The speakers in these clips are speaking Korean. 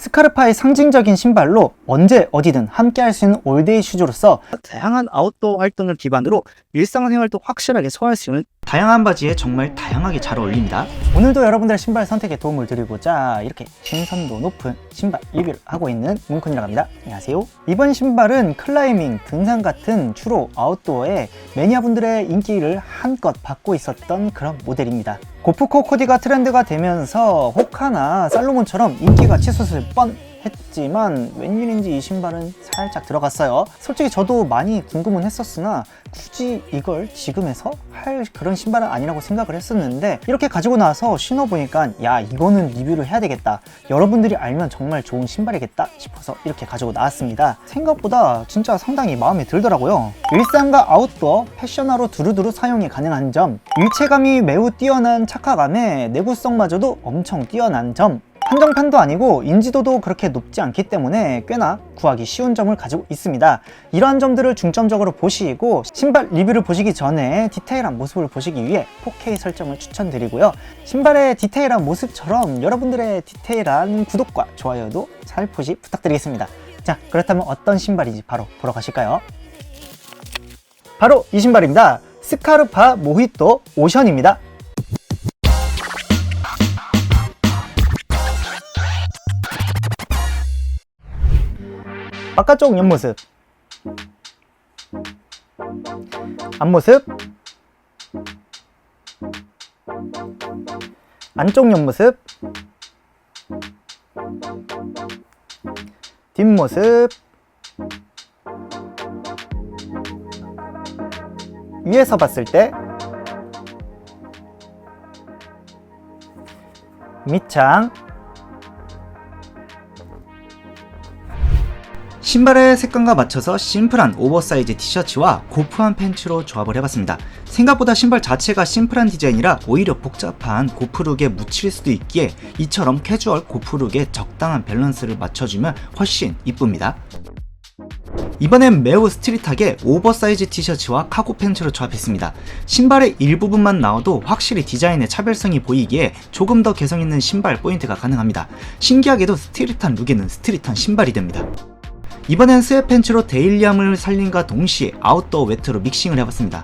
스카르파의 상징적인 신발로 언제 어디든 함께 할 수 있는 올데이 슈즈로서 다양한 아웃도어 활동을 기반으로 일상생활도 확실하게 소화할 수 있는 다양한 바지에 정말 다양하게 잘 어울립니다. 오늘도 여러분들의 신발 선택에 도움을 드리고자 이렇게 신선도 높은 신발 리뷰를 하고 있는 문쿤이라고 합니다. 안녕하세요. 이번 신발은 클라이밍, 등산 같은 주로 아웃도어에 매니아분들의 인기를 한껏 받고 있었던 그런 모델입니다. 고프코 코디가 트렌드가 되면서 호카나 살로몬처럼 인기가 치솟을 뻔했지만 웬일인지 이 신발은 살짝 들어갔어요. 솔직히 저도 많이 궁금은 했었으나 굳이 이걸 지금에서 할 그런 신발은 아니라고 생각을 했었는데 이렇게 가지고 나서 신어보니까 야, 이거는 리뷰를 해야 되겠다, 여러분들이 알면 정말 좋은 신발이겠다 싶어서 이렇게 가지고 나왔습니다. 생각보다 진짜 상당히 마음에 들더라고요. 일상과 아웃도어, 패셔너로 두루두루 사용이 가능한 점, 일체감이 매우 뛰어난 착화감에 내구성마저도 엄청 뛰어난 점, 한정판도 아니고 인지도도 그렇게 높지 않기 때문에 꽤나 구하기 쉬운 점을 가지고 있습니다. 이러한 점들을 중점적으로 보시고 신발 리뷰를 보시기 전에 디테일한 모습을 보시기 위해 4K 설정을 추천드리고요. 신발의 디테일한 모습처럼 여러분들의 디테일한 구독과 좋아요도 살포시 부탁드리겠습니다. 자, 그렇다면 어떤 신발인지 바로 보러 가실까요? 바로 이 신발입니다. 스카르파 모히또 오션입니다. 바깥쪽 옆모습, 앞모습, 안쪽 옆모습, 뒷모습, 위에서 봤을 때 밑창, 신발의 색감과 맞춰서 심플한 오버사이즈 티셔츠와 고프한 팬츠로 조합을 해봤습니다. 생각보다 신발 자체가 심플한 디자인이라 오히려 복잡한 고프룩에 묻힐 수도 있기에 이처럼 캐주얼 고프룩에 적당한 밸런스를 맞춰주면 훨씬 이쁩니다. 이번엔 매우 스트릿하게 오버사이즈 티셔츠와 카고 팬츠로 조합했습니다. 신발의 일부분만 나와도 확실히 디자인의 차별성이 보이기에 조금 더 개성있는 신발 포인트가 가능합니다. 신기하게도 스트릿한 룩에는 스트릿한 신발이 됩니다. 이번엔 스웨팬츠로 데일리함을 살린과 동시에 아웃도어 웨트로 믹싱을 해봤습니다.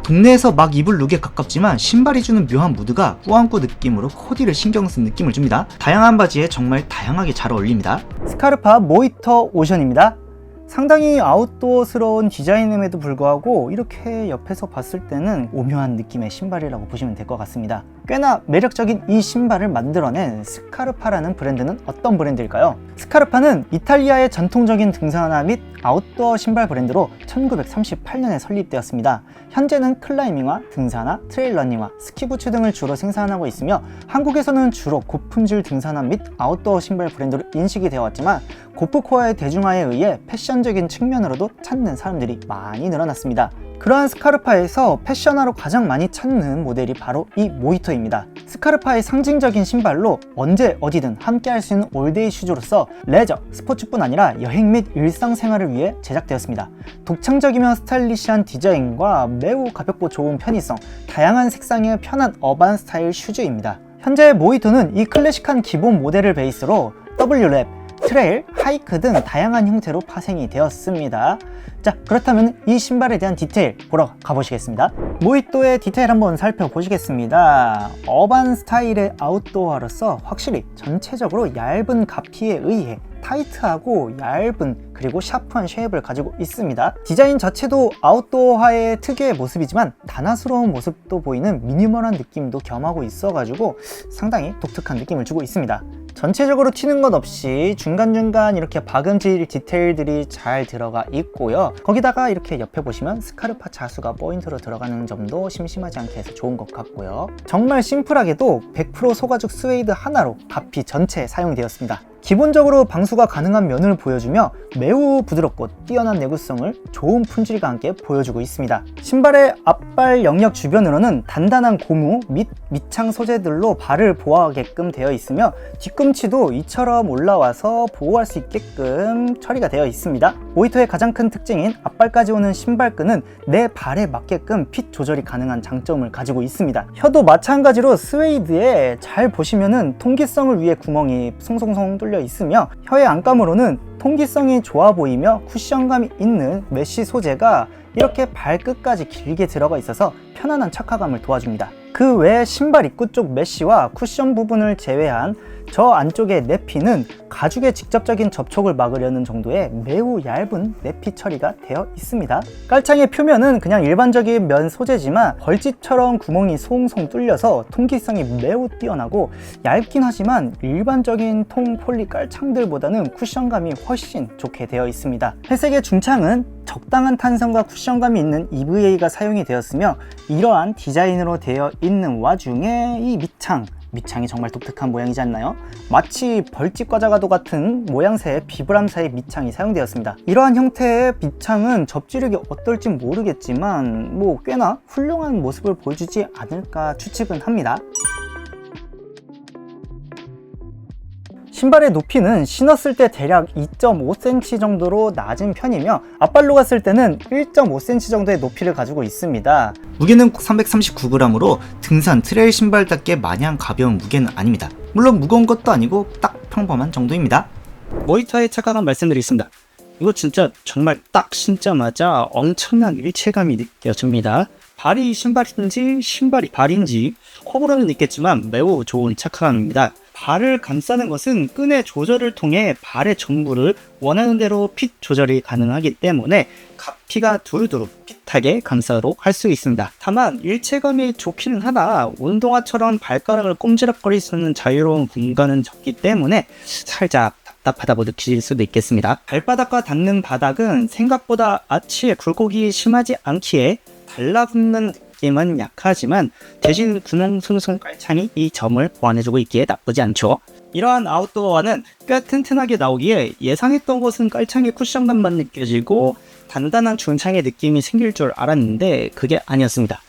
동네에서 막 입을 룩에 가깝지만 신발이 주는 묘한 무드가 꾸안꾸 느낌으로 코디를 신경 쓴 느낌을 줍니다. 다양한 바지에 정말 다양하게 잘 어울립니다. 스카르파 모히또 오션입니다. 상당히 아웃도어스러운 디자인임에도 불구하고 이렇게 옆에서 봤을 때는 오묘한 느낌의 신발이라고 보시면 될 것 같습니다. 꽤나 매력적인 이 신발을 만들어낸 스카르파라는 브랜드는 어떤 브랜드일까요? 스카르파는 이탈리아의 전통적인 등산화 및 아웃도어 신발 브랜드로 1938년에 설립되었습니다. 현재는 클라이밍화, 등산화, 트레일러닝화, 스키부츠 등을 주로 생산하고 있으며 한국에서는 주로 고품질 등산화 및 아웃도어 신발 브랜드로 인식이 되어 왔지만 고프코어의 대중화에 의해 패션적인 측면으로도 찾는 사람들이 많이 늘어났습니다. 그러한 스카르파에서 패셔너로 가장 많이 찾는 모델이 바로 이 모히또입니다. 스카르파의 상징적인 신발로 언제 어디든 함께 할 수 있는 올데이 슈즈로서 레저, 스포츠뿐 아니라 여행 및 일상생활을 위해 제작되었습니다. 독창적이며 스타일리시한 디자인과 매우 가볍고 좋은 편의성, 다양한 색상의 편한 어반 스타일 슈즈입니다. 현재 모히또는 이 클래식한 기본 모델을 베이스로 W랩, 트레일, 하이크 등 다양한 형태로 파생이 되었습니다. 자, 그렇다면 이 신발에 대한 디테일 보러 가보시겠습니다. 모히또의 디테일 한번 살펴보시겠습니다. 어반 스타일의 아웃도어로서 확실히 전체적으로 얇은 가피에 의해 타이트하고 얇은 그리고 샤프한 쉐입을 가지고 있습니다. 디자인 자체도 아웃도어화의 특유의 모습이지만 단아스러운 모습도 보이는 미니멀한 느낌도 겸하고 있어가지고 상당히 독특한 느낌을 주고 있습니다. 전체적으로 튀는 것 없이 중간중간 이렇게 박음질 디테일들이 잘 들어가 있고요. 거기다가 이렇게 옆에 보시면 스카르파 자수가 포인트로 들어가는 점도 심심하지 않게 해서 좋은 것 같고요. 정말 심플하게도 100% 소가죽 스웨이드 하나로 가피 전체에 사용되었습니다. 기본적으로 방수가 가능한 면을 보여주며 매우 부드럽고 뛰어난 내구성을 좋은 품질과 함께 보여주고 있습니다. 신발의 앞발 영역 주변으로는 단단한 고무 및 밑창 소재들로 발을 보호하게끔 되어 있으며 뒤꿈치도 이처럼 올라와서 보호할 수 있게끔 처리가 되어 있습니다. 모히토의 가장 큰 특징인 앞발까지 오는 신발끈은 내 발에 맞게끔 핏 조절이 가능한 장점을 가지고 있습니다. 혀도 마찬가지로 스웨이드에 잘 보시면은 통기성을 위해 구멍이 송송송 뚫려 있으며 혀의 안감으로는 통기성이 좋아 보이며 쿠션감이 있는 메쉬 소재가 이렇게 발끝까지 길게 들어가 있어서 편안한 착화감을 도와줍니다. 그 외에 신발 입구 쪽 메쉬와 쿠션 부분을 제외한 저 안쪽의 내피는 가죽의 직접적인 접촉을 막으려는 정도의 매우 얇은 내피 처리가 되어 있습니다. 깔창의 표면은 그냥 일반적인 면 소재지만 벌집처럼 구멍이 송송 뚫려서 통기성이 매우 뛰어나고 얇긴 하지만 일반적인 통 폴리 깔창들보다는 쿠션감이 훨씬 좋게 되어 있습니다. 회색의 중창은 적당한 탄성과 쿠션감이 있는 EVA가 사용이 되었으며 이러한 디자인으로 되어 있는 와중에 이 밑창이 정말 독특한 모양이지 않나요? 마치 벌집 과자가도 같은 모양새의 비브람사의 밑창이 사용되었습니다. 이러한 형태의 밑창은 접지력이 어떨지 모르겠지만 꽤나 훌륭한 모습을 보여주지 않을까 추측은 합니다. 신발의 높이는 신었을 때 대략 2.5cm 정도로 낮은 편이며 앞발로 갔을 때는 1.5cm 정도의 높이를 가지고 있습니다. 무게는 339g으로 등산 트레일 신발답게 마냥 가벼운 무게는 아닙니다. 물론 무거운 것도 아니고 딱 평범한 정도입니다. 모히토의 착화감 말씀드리겠습니다. 이거 진짜 정말 딱 신자마자 엄청난 일체감이 느껴집니다. 발이 신발인지 신발이 발인지 호불호는 있겠지만 매우 좋은 착화감입니다. 발을 감싸는 것은 끈의 조절을 통해 발의 전부를 원하는 대로 핏 조절이 가능하기 때문에 가피가 두루두루 핏하게 감싸도록 할 수 있습니다. 다만 일체감이 좋기는 하나 운동화처럼 발가락을 꼼지락거릴 수 있는 자유로운 공간은 적기 때문에 살짝 답답하다고 느끼실 수도 있겠습니다. 발바닥과 닿는 바닥은 생각보다 아치의 굴곡이 심하지 않기에 달라붙는 느낌은 약하지만 대신 구멍송송 깔창이 이 점을 보완해주고 있기에 나쁘지 않죠. 이러한 아웃도어화는 꽤 튼튼하게 나오기에 예상했던 것은 깔창의 쿠션감만 느껴지고 단단한 중창의 느낌이 생길 줄 알았는데 그게 아니었습니다.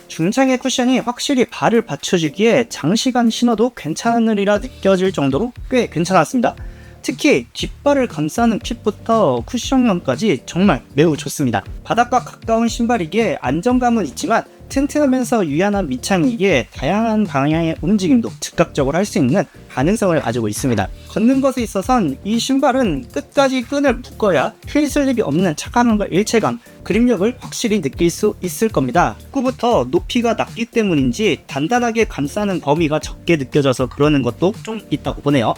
중창의 쿠션이 확실히 발을 받쳐주기에 장시간 신어도 괜찮으리라 느껴질 정도로 꽤 괜찮았습니다. 특히 뒷발을 감싸는 핏부터 쿠션감까지 정말 매우 좋습니다. 바닥과 가까운 신발이기에 안정감은 있지만 튼튼하면서 유연한 밑창이기에 다양한 방향의 움직임도 즉각적으로 할 수 있는 가능성을 가지고 있습니다. 걷는 것에 있어선 이 신발은 끝까지 끈을 묶어야 휠 슬립이 없는 착화감과 일체감, 그립력을 확실히 느낄 수 있을 겁니다. 입구부터 높이가 낮기 때문인지 단단하게 감싸는 범위가 적게 느껴져서 그러는 것도 좀 있다고 보네요.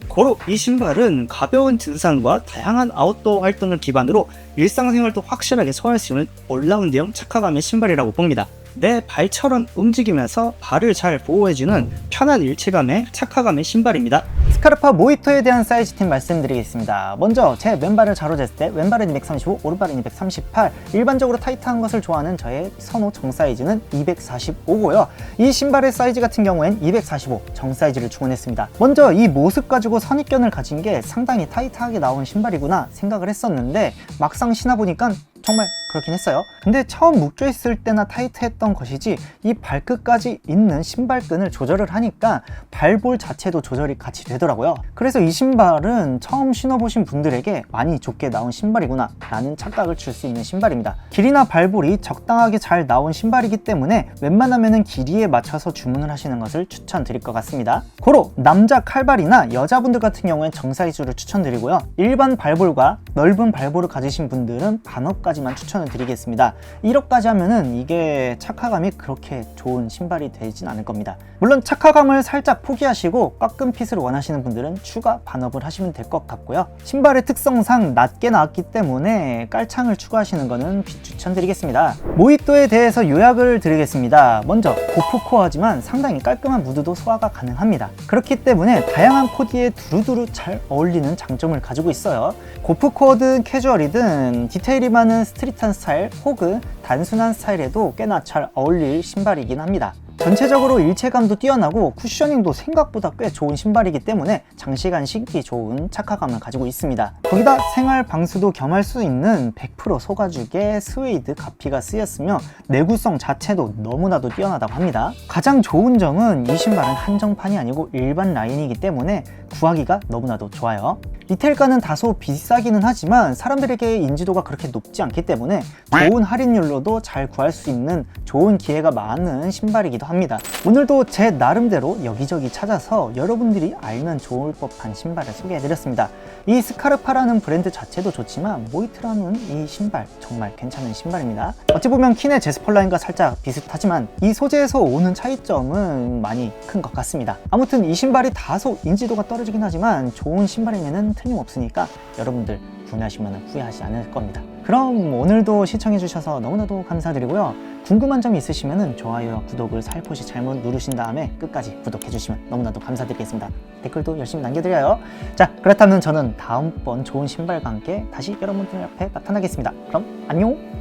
고로 이 신발은 가벼운 등산과 다양한 아웃도어 활동을 기반으로 일상생활도 확실하게 소화할 수 있는 올라운드형 착화감의 신발이라고 봅니다. 내 발처럼 움직이면서 발을 잘 보호해주는 편한 일체감의 착화감의 신발입니다. 스카르파 모히토에 대한 사이즈 팁 말씀드리겠습니다. 먼저 제 왼발을 자로 쟀을 때 왼발은 235, 오른발은 238, 일반적으로 타이트한 것을 좋아하는 저의 선호 정 사이즈는 245고요. 이 신발의 사이즈 같은 경우엔 245 정 사이즈를 주문했습니다. 먼저 이 모습 가지고 선입견을 가진 게 상당히 타이트하게 나온 신발이구나 생각을 했었는데 막상 신어보니까 정말 그렇긴 했어요. 근데 처음 묶여있을 때나 타이트했던 것이지 이 발끝까지 있는 신발끈을 조절을 하니까 발볼 자체도 조절이 같이 되더라고요. 그래서 이 신발은 처음 신어보신 분들에게 많이 좋게 나온 신발이구나 라는 착각을 줄 수 있는 신발입니다. 길이나 발볼이 적당하게 잘 나온 신발이기 때문에 웬만하면 길이에 맞춰서 주문을 하시는 것을 추천드릴 것 같습니다. 고로 남자 칼발이나 여자분들 같은 경우엔 정사이즈를 추천드리고요. 일반 발볼과 넓은 발볼을 가지신 분들은 반업까지만 추천을 드리겠습니다. 1업까지 하면은 이게 착화감이 그렇게 좋은 신발이 되진 않을 겁니다. 물론 착화감을 살짝 포기하시고 깎은 핏을 원하시는 분들은 추가 반업을 하시면 될 것 같고요. 신발의 특성상 낮게 나왔기 때문에 깔창을 추가하시는 것은 비추천드리겠습니다. 모히토에 대해서 요약을 드리겠습니다. 먼저 고프코어지만 상당히 깔끔한 무드도 소화가 가능합니다. 그렇기 때문에 다양한 코디에 두루두루 잘 어울리는 장점을 가지고 있어요. 고프코어든 캐주얼이든 디테일이 많은 스트릿한 스타일 혹은 단순한 스타일에도 꽤나 잘 어울릴 신발이긴 합니다. 전체적으로 일체감도 뛰어나고 쿠셔닝도 생각보다 꽤 좋은 신발이기 때문에 장시간 신기 좋은 착화감을 가지고 있습니다. 거기다 생활 방수도 겸할 수 있는 100% 소가죽의 스웨이드 가피가 쓰였으며 내구성 자체도 너무나도 뛰어나다고 합니다. 가장 좋은 점은 이 신발은 한정판이 아니고 일반 라인이기 때문에 구하기가 너무나도 좋아요. 리테일가는 다소 비싸기는 하지만 사람들에게 인지도가 그렇게 높지 않기 때문에 좋은 할인율로도 잘 구할 수 있는 좋은 기회가 많은 신발이기도 합니다. 오늘도 제 나름대로 여기저기 찾아서 여러분들이 알면 좋을 법한 신발을 소개해드렸습니다. 이 스카르파라는 브랜드 자체도 좋지만 모이트라는 이 신발 정말 괜찮은 신발입니다. 어찌 보면 킨의 제스펄라인과 살짝 비슷하지만 이 소재에서 오는 차이점은 많이 큰 것 같습니다. 아무튼 이 신발이 다소 인지도가 떨어지긴 하지만 좋은 신발이면 틀림없으니까 여러분들 구매하시면 후회하지 않을 겁니다. 그럼 오늘도 시청해주셔서 너무나도 감사드리고요. 궁금한 점이 있으시면 좋아요와 구독을 살포시 잘못 누르신 다음에 끝까지 구독해주시면 너무나도 감사드리겠습니다. 댓글도 열심히 남겨드려요. 자, 그렇다면 저는 다음번 좋은 신발과 함께 다시 여러분들 앞에 나타나겠습니다. 그럼 안녕!